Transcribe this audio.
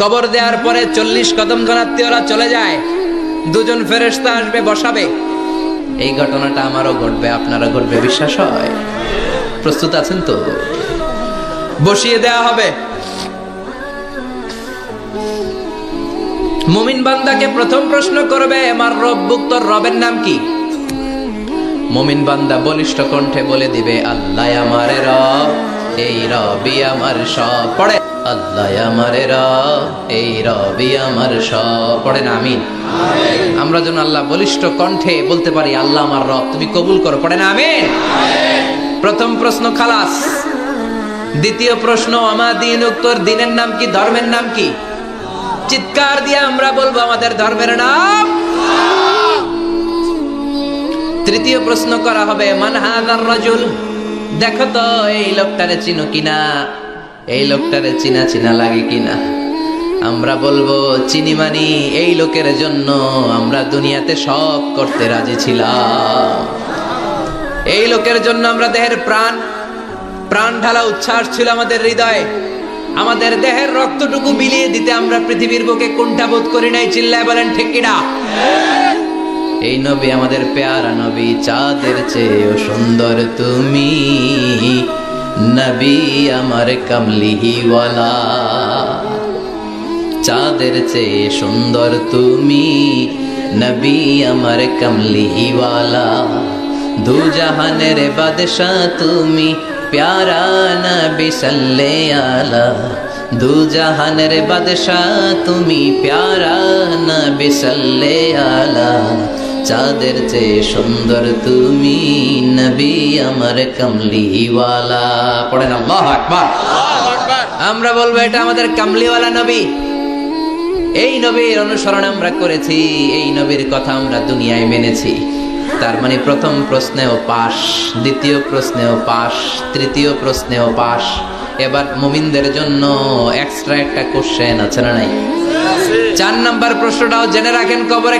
কবর দেওয়ার পরে 40 কদম ঘনাত্মীয়রা চলে যায়, দুজন ফেরেশতা আসবে, বসাবে। এই ঘটনাটা আমারও ঘটবে, আপনারও ঘটবে, বিশ্বাস হয়? প্রস্তুত আছেন তো? বসিয়ে দেয়া হবে। মুমিন বান্দাকে প্রথম প্রশ্ন করবে, আমার রব্বুক, তোর রবের নাম কি? মুমিন বান্দা বলিষ্ঠ কণ্ঠে বলে দিবে, আল্লাহ আমার রব, এই রবই আমার সব। পড়ে, আল্লাহ আমার রব, এই রবই আমার সব। পড়েন আমিন। আমরা যেন আল্লাহ বলিষ্ঠ কণ্ঠে বলতে পারি, আল্লাহ আমার রব, তুমি কবুল করো। পড়েন আমিন। প্রথম প্রশ্ন খালাস। দ্বিতীয় প্রশ্ন, আমা দীনুক, তোর দিনের নাম কি, ধর্মের নাম কি? চিৎকার দিয়ে আমরা বলবো, আমাদের ধর্মের নাম। তৃতীয় প্রশ্ন করা হবে, মান হাযার রাজুল, দেখো তো এই লোকটারে চিনো কিনা, এই লোকটারে চিনা চিনা লাগে কিনা। আমরা বলবো, চিনি মানি, এই লোকের জন্য আমরা দুনিয়াতে সব করতে রাজি ছিলাম। এই লোকের জন্য আমরা দেহের প্রাণ ঢালা উচ্ছ্বাস ছিল আমাদের হৃদয়ে। আমাদের দেহের রক্তটুকু বিলিয়ে দিতে আমরা পৃথিবীর বুকে কুণ্ঠাবোধ করি নাই। চিল্লায় বলেন ঠিক কিনা? এই নবী আমাদের পেয়ারা নবী, চাঁদের চেয়েও সুন্দর তুমি নবী আমার কামলিওয়ালা। চাঁদের চেয়ে সুন্দর তুমি নবী আমার কামলিওয়ালা। দু জাহানের বাদশা তুমি প্যারা নবী সাল্লে আলা। দু জাহানের বাদশা তুমি প্যারা নবী সাল্লে আলা। চাঁদের চেয়ে সুন্দর তুমি নবী আমার কামলিওয়ালা। পড়েন আল্লাহু আকবার। আমরা বলবো, এটা আমাদের কামলিওয়ালা নবী। এই নবীর অনুসরণ আমরা করেছি, এই নবীর কথা আমরা দুনিয়ায় মেনেছি। তার মানে প্রথম প্রশ্নেও পাস, দ্বিতীয় প্রশ্নেও পাস, তৃতীয় প্রশ্নেও পাস। এবার মুমিনদের জন্য এক্সট্রা একটা কোশ্চেন আছে না নাই? 4 নাম্বার প্রশ্নটাও জেনে রাখেন, কবরে